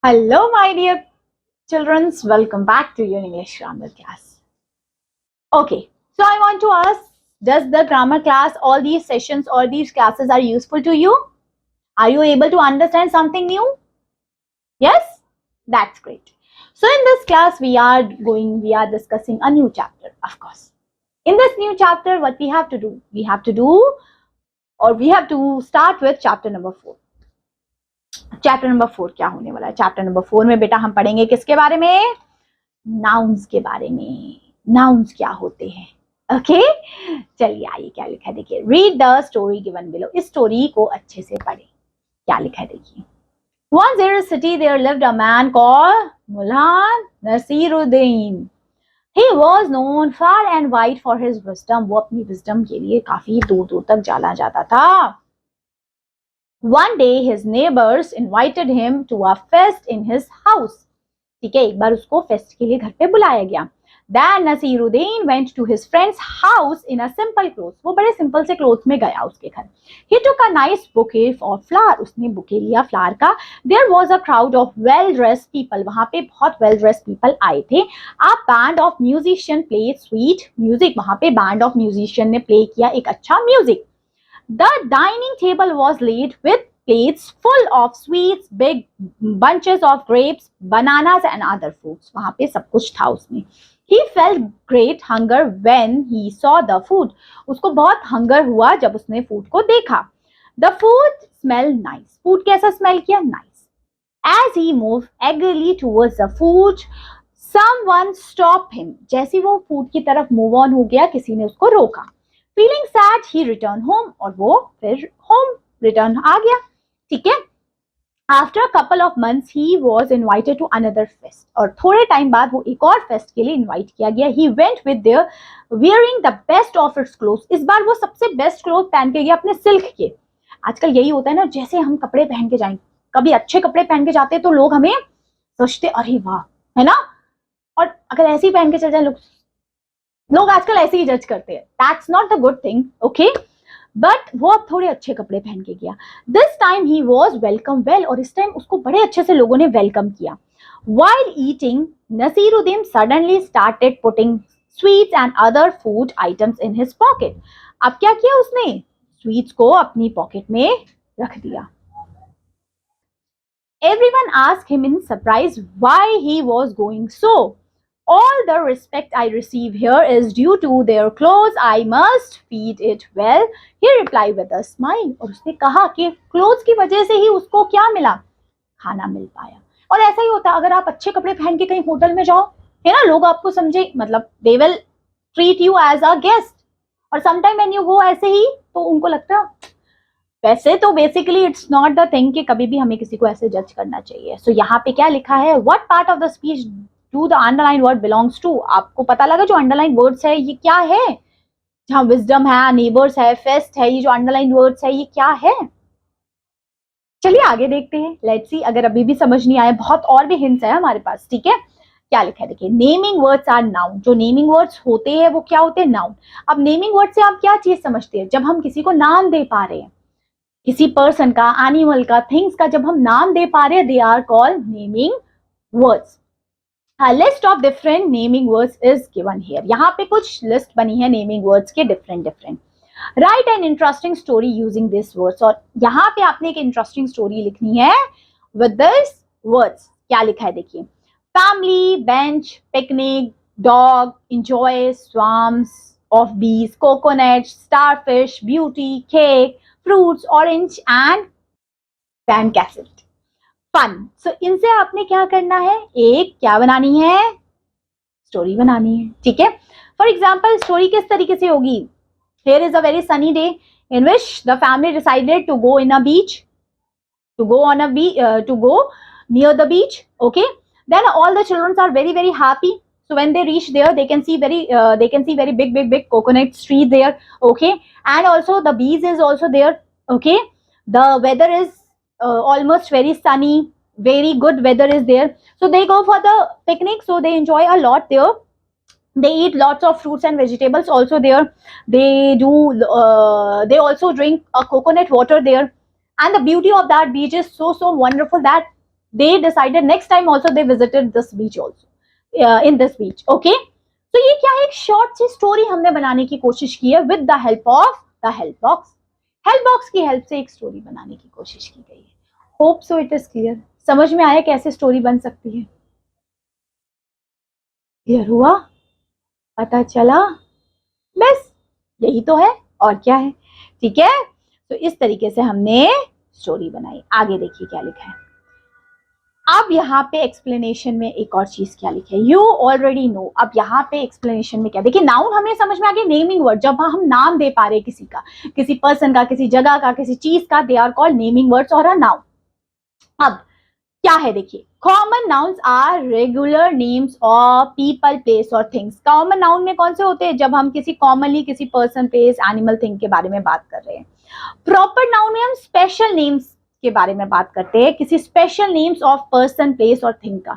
Hello, my dear children. Welcome back to your English grammar class. Okay, so I want to ask, does the grammar class, all these sessions, all these classes are useful to you? Are you able to understand something new? Yes? That's great. So in this class, we are discussing a new chapter, of course. In this new chapter, what we have to do? We have to start with chapter number 4. Chapter number 4 क्या होने वाला है? Chapter number 4 में बेटा हम पढ़ेंगे किसके बारे में? नाउन्स के बारे में. नाउन्स क्या होते हैं? ओके, चलिए आइए क्या लिखा है देखिए. Read the story given below. इस स्टोरी को अच्छे से पढ़ें. क्या लिखा है देखिए. Once there is a city, there lived a man called Mullah Nasiruddin. He was known far and wide for his wisdom. वो अपनी wisdom के लिए काफी दूर दूर तक जाना जाता था. One day his neighbors invited him to a feast in his house. ठीक है, एक बार उसको फेस्ट के लिए घर पे बुलाया गया. Then Nasiruddin went to his friend's house in a simple clothes. वो बड़े सिंपल से क्लोथ्स में गया उसके घर. He took a nice bouquet of flower. उसने बुके लिया फ्लावर का. There was a crowd of well-dressed people. वहाँ पे बहुत well-dressed people आए थे. A band of musician played sweet music. वहाँ पे band of musician ने play किया एक अच्छा music. The dining table was laid with plates full of sweets, big bunches of grapes, bananas and other fruits. वहाँ पे सब कुछ था उसमें. He felt great hunger when he saw the food. उसको बहुत hunger हुआ जब उसने food को देखा. The food smelled nice. Food कैसा smell किया? Nice. As he moved eagerly towards the food, someone stopped him. जैसे वो food की तरफ move on हो गया, किसी ने उसको रोका. Feeling sad, he returned home. और वो फिर home return आ गया. ठीक है. After a couple of months, he was invited to another fest. और थोड़े टाइम बाद वो एक और फेस्ट के लिए इनवाइट किया गया. He went with their wearing the best of its clothes. इस बार वो सबसे बेस्ट क्लोथ पहन के गया अपने सिल्क के. आजकल यही होता है ना, जैसे हम कपड़े पहन के जाएं, कभी अच्छे कपड़े पहन के जाते हैं तो लोग हमें सोचते अरे वाह, है ना. और अगर ऐसे ही पहन के चल जाए लोग आजकल ऐसे ही जज करते हैं. That's not the good thing. Okay, but वो अब थोड़े अच्छे कपड़े पहन के गया. This time he was welcome well. और इस टाइम उसको बड़े अच्छे से लोगों ने वेलकम किया. While eating, Nasiruddin suddenly started putting sweets and other food items in his pocket. अब क्या किया उसने? स्वीट्स को अपनी पॉकेट में रख दिया. Everyone asked him in surprise why he was going so. All the respect I receive here is due to their clothes. I must feed it well. He replied with a smile. और उसने कहा कि clothes की वजह से ही उसको क्या मिला? खाना मिल पाया. और ऐसा ही होता है, अगर आप अच्छे कपड़े पहन के कहीं होटल में जाओ, है ना, लोग आपको समझे, मतलब they will treat you as a guest. और sometime when you go ऐसे ही तो उनको लगता है, वैसे तो basically it's not the thing कि कभी भी हमें किसी को ऐसे जज करना चाहिए. सो यहाँ पे क्या लिखा है? What part of the speech to the underline word belongs to. आपको पता लगा जो अंडरलाइन वर्ड्स है ये क्या है? जहाँ विजडम है, नेबर्स है, फेस्ट है, ये जो अंडरलाइन वर्ड्स है ये क्या है? चलिए आगे देखते हैं. Let's see. अगर अभी भी समझ नहीं आया, बहुत और भी हिंट्स है हमारे पास. ठीक है, क्या लिखा है देखिए. Naming words are noun. जो नेमिंग वर्ड्स होते हैं वो क्या होते हैं? नाउन. अब नेमिंग वर्ड से आप क्या चीज समझते हैं? जब हम किसी को नाम दे पा रहे हैं, किसी पर्सन का, एनिमल का, थिंग्स का जब हम नाम दे पा रहे हैं, they are called naming words. A list of different naming words is given here. यहाँ पे कुछ लिस्ट बनी है नेमिंग वर्ड्स के different. Write an interesting story using these words. और यहाँ पे आपने एक इंटरेस्टिंग स्टोरी लिखनी है with these words. क्या लिखा है देखिए. Family, bench, picnic, dog, enjoy, swarms of bees, coconut, starfish, beauty, cake, fruits, orange and sand castle. Fun. So इनसे आपने क्या करना है? एक क्या बनानी है? स्टोरी बनानी है. ठीक है. फॉर एग्जाम्पल स्टोरी किस तरीके से होगी? Here is a very sunny day in which the family decided to go in a beach, to go near the beach. Okay. Then all the children are very very happy. So when they reach there, they can see very big coconut tree there. Okay. And also the bees is also there. Okay. The weather is almost very sunny, very good weather is there. So they go for the picnic. So they enjoy a lot there. They eat lots of fruits and vegetables also there. They also drink a coconut water there. And the beauty of that beach is so wonderful that they decided next time also they visited this beach also, in this beach. Okay, तो ये क्या है, एक short सी story हमने बनाने की कोशिश की है with the help of the help box. Help box की हेल्प से एक स्टोरी बनाने की कोशिश की गई है। Hope so it is clear. समझ में आया कैसे स्टोरी बन सकती है? क्लियर हुआ? पता चला? बस यही तो है, और क्या है। ठीक है, तो इस तरीके से हमने स्टोरी बनाई। आगे देखिए क्या लिखा है। अब यहाँ पे एक्सप्लेनेशन में एक और चीज क्या लिखे, यू ऑलरेडी नो। अब यहाँ पे एक्सप्लेनेशन में क्या, देखिए नाउन हमें समझ में आ गया, नेमिंग वर्ड, जब हम नाम दे पा रहे हैं किसी का, किसी पर्सन का, किसी जगह का, किसी चीज का, they are called naming words और अ नाउन। अब क्या है देखिए, common nouns are regular names of people, place और थिंग्स। कॉमन नाउन में कौन से होते हैं, जब हम किसी कॉमनली किसी पर्सन, प्लेस, एनिमल, थिंग के बारे में बात कर रहे हैं। प्रॉपर नाउन में हम स्पेशल नेम्स के बारे में बात करते हैं, किसी special names of person, place और थिंग का।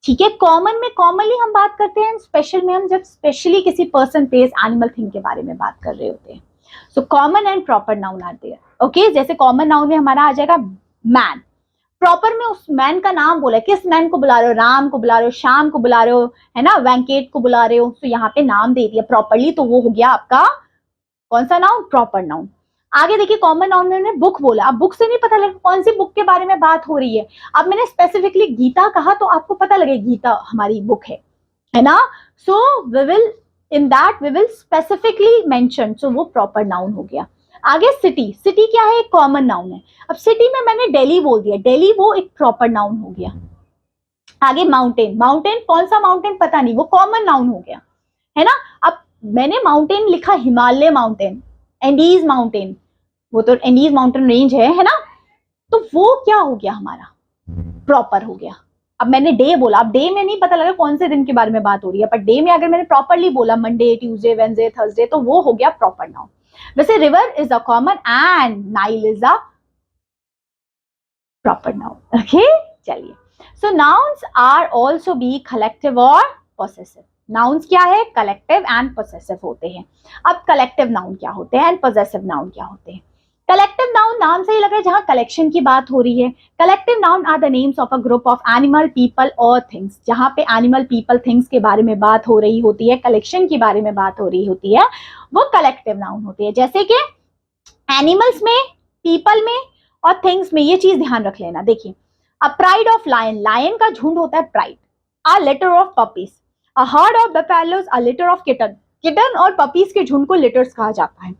ठीक है, कॉमन में कॉमनली हम बात करते हैं, स्पेशल में हम जब स्पेशली किसी पर्सन, प्लेस, एनिमल, थिंग के बारे में बात कर रहे होते हैं। So common and proper noun आते हैं। ओके, जैसे कॉमन नाउन में हमारा आ जाएगा मैन। प्रॉपर में उस मैन का नाम बोला, किस मैन को बुला रहे हो, राम को बुला रहे हो, श्याम को बुला रहे हो, है ना, वेंकट को बुला रहे हो, तो यहाँ पे नाम दे दिया प्रॉपरली, तो वो हो गया आपका कौन सा नाउन, प्रॉपर नाउन। आगे देखिए, कॉमन नाउन में बुक बोला। अब बुक से नहीं पता लगे कौन सी बुक के बारे में बात हो रही है। अब मैंने स्पेसिफिकली गीता कहा तो आपको पता लगे गीता हमारी बुक है ना। So we will in that we will specifically mention, so वो प्रॉपर नाउन हो गया। आगे सिटी, सिटी क्या है, एक कॉमन नाउन है। अब सिटी में मैंने दिल्ली बोल दिया, दिल्ली वो एक प्रॉपर नाउन हो गया। आगे माउंटेन, माउंटेन कौन सा माउंटेन पता नहीं, वो कॉमन नाउन हो गया, है ना। अब मैंने माउंटेन लिखा, हिमालय माउंटेन, एंडीज माउंटेन, वो तो एंडीज माउंटेन रेंज है ना, तो वो क्या हो गया हमारा, प्रॉपर हो गया। अब मैंने डे बोला, अब डे में नहीं पता लगा कौन से दिन के बारे में बात हो रही है, पर डे में अगर मैंने प्रॉपरली बोला मंडे, ट्यूसडे, वेडनेसडे, थर्सडे, तो वो हो गया प्रॉपर नाउन। वैसे river is a common and Nile is a proper noun. Okay, चलिए। So nouns are also be collective और पोसेसिव। नाउन्स क्या है, कलेक्टिव एंड पोसेसिव होते हैं। अब कलेक्टिव नाउन क्या होते हैं एंड पोसेसिव नाउन क्या होते हैं। कलेक्टिव नाउन, नाम से ही लग रहा है जहां कलेक्शन की बात हो रही है। Collective noun are the names of a group of animal, people और थिंग्स। जहां पे एनिमल, पीपल, थिंग्स के बारे में बात हो रही होती है, कलेक्शन के बारे में बात हो रही होती है, वो कलेक्टिव नाउन होती है। जैसे कि एनिमल्स में, पीपल में और थिंग्स में, ये चीज ध्यान रख लेना। देखिए, a pride of lion, lion का झुंड होता है pride. A litter of puppies, a herd of buffaloes, a litter of kitten, kitten और पपीज के झुंड को लिटर्स कहा जाता है।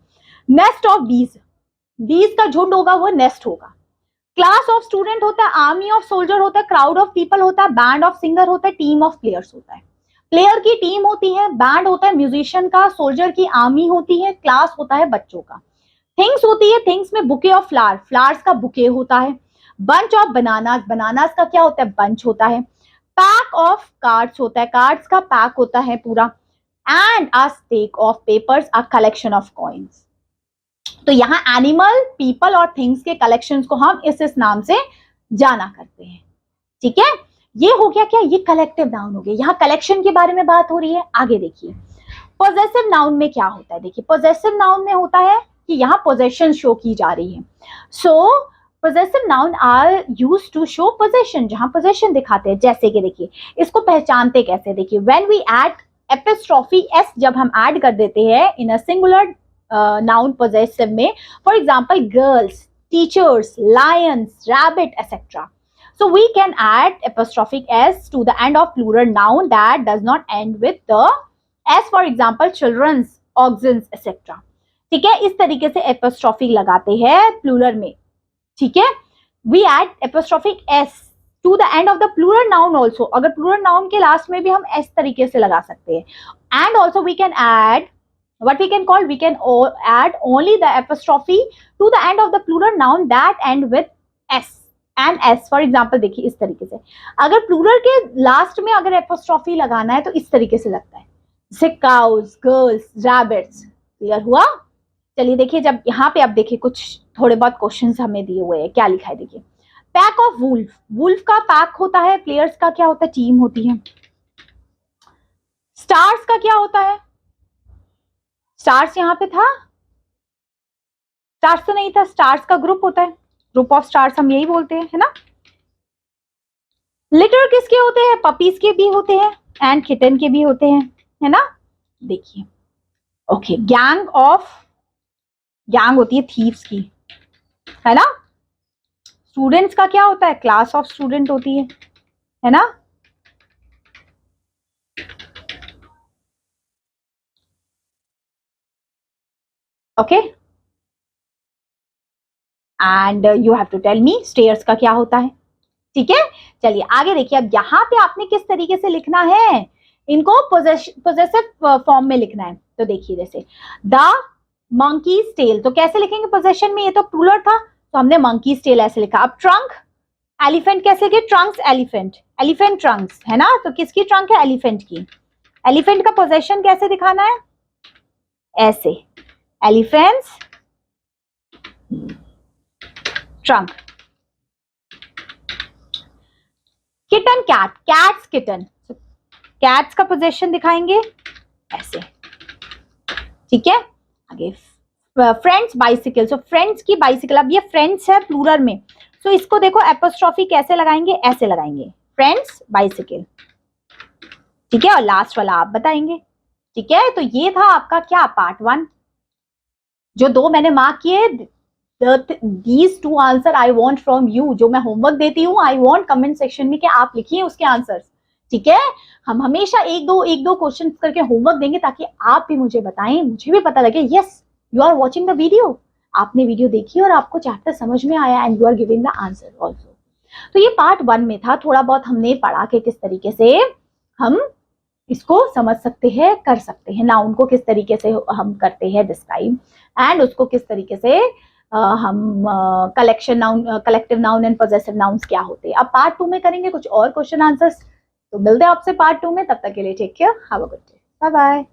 नेस्ट ऑफ बीज, बीज का झुंड होगा वो नेस्ट होगा। क्लास ऑफ स्टूडेंट होता है, आर्मी ऑफ सोल्जर होता है, क्राउड ऑफ पीपल होता है, बैंड ऑफ सिंगर होता है, टीम ऑफ प्लेयर्स होता है। प्लेयर की टीम होती है, बैंड होता है म्यूजिशियन का, सोल्जर की आर्मी होती है, क्लास होता है बच्चों का। थिंग्स होती है, थिंग्स में बुके ऑफ फ्लावर, फ्लावर्स का बुके होता है। बंच ऑफ बनानास, बनानास का क्या होता है, बंच होता है। पैक ऑफ कार्ड्स होता है, कार्ड्स का पैक होता है पूरा। And a stack of papers, a collection of coins. तो यहाँ एनिमल, पीपल और थिंग्स के कलेक्शंस को हम इस नाम से जाना करते हैं। ठीक है, ये हो गया क्या, ये कलेक्टिव नाउन हो गया। यहाँ कलेक्शन के बारे में बात हो रही है। आगे देखिए, पोजेसिव नाउन में क्या होता है। देखिए, पोजेसिव नाउन में होता है कि यहाँ पोजेशन शो की जा रही है। So possessive noun are use to show possession, जहां पोजेशन दिखाते हैं। जैसे कि देखिए, इसको पहचानते कैसे, देखिए when we add apostrophe s, जब हम ऐड कर देते हैं in a singular noun possessive में, for example girls, teachers, lions, rabbit etcetera. So we can add apostrophic s to the end of plural noun that does not end with the s, for example children's, oxens, etc. ठीक है, इस तरीके से apostrophic लगाते हैं plural में। ठीक है, we add apostrophic s to the end of the plural noun also. अगर plural noun के लास्ट में भी हम s तरीके से लगा सकते हैं। And also we can add what we can call, we can add only the apostrophe to the end of the plural noun that end with s and S. For example देखिए, इस तरीके से अगर प्लूरल के last में अगर apostrophe लगाना है तो इस तरीके से लगता है, जैसे काउज, गर्ल्स, रैबिट्स। क्लियर हुआ? चलिए देखिए, जब यहाँ पे आप देखिए कुछ थोड़े बहुत क्वेश्चंस हमें दिए हुए हैं। क्या लिखा है देखिए, पैक ऑफ वुल्फ, वुल्फ का पैक होता है, प्लेयर्स का क्या होता है, टीम होती है। स्टार्स का क्या होता है, स्टार्स यहाँ पे था, स्टार्स तो नहीं था, स्टार्स का ग्रुप होता है, ग्रुप ऑफ स्टार्स हम यही बोलते हैं, है ना। लिटर किसके होते हैं? पपीज के भी होते हैं एंड किटन के भी होते हैं, है ना। देखिए, ओके, गैंग होती है थीव्स की, है ना। स्टूडेंट्स का क्या होता है? क्लास ऑफ स्टूडेंट होती है ना। Okay, and you have to tell me stairs का क्या होता है। ठीक है, चलिए आगे देखिए। अब यहाँ पे आपने किस तरीके से लिखना है, इनको पोजेसिव फॉर्म में लिखना है। तो देखिए, जैसे द मंकीज टेल, तो कैसे लिखेंगे पोजेशन में? ये तो प्लूरल था, तो हमने मंकीज टेल ऐसे लिखा। अब ट्रंक, एलिफेंट कैसे लिखे? ट्रंक्स एलिफेंट, एलिफेंट ट्रंक्स, है ना। तो किसकी ट्रंक है? एलिफेंट की। एलिफेंट का पोजेशन कैसे दिखाना है? ऐसे, elephant's trunk. Kitten cat, cat's kitten, cat's का पोजेशन दिखाएंगे ऐसे। ठीक है, आगे फ्रेंड्स बाइसिकल, सो फ्रेंड्स की बाइसिकल। अब ये फ्रेंड्स है प्लूरल में, तो इसको देखो एपोस्ट्रोफी कैसे लगाएंगे? ऐसे लगाएंगे, फ्रेंड्स बाइसिकल। ठीक है, और लास्ट वाला आप बताएंगे। ठीक है, तो ये था आपका क्या, पार्ट 1। जो 2 मैंने मार्क किए, these 2 answer I want from you. जो मैं होमवर्क देती हूँ, आई वांट कमेंट सेक्शन में कि आप लिखिए उसके आंसर्स। ठीक है, हम हमेशा एक दो क्वेश्चन करके होमवर्क देंगे, ताकि आप भी मुझे बताएं, मुझे भी पता लगे yes you are watching the video, आपने वीडियो देखी और आपको चैप्टर समझ में आया and you are giving the answer also. तो ये पार्ट 1 में था, थोड़ा बहुत हमने पढ़ा कि किस तरीके से हम इसको समझ सकते हैं, कर सकते हैं, नाउन को किस तरीके से हम करते हैं डिस्क्राइब, एंड उसको किस तरीके से हम collection noun, collective noun and possessive nouns क्या होते हैं। अब पार्ट 2 में करेंगे कुछ और क्वेश्चन आंसर्स। तो मिलते हैं आपसे पार्ट 2 में, तब तक के लिए take care, have a good day, bye bye.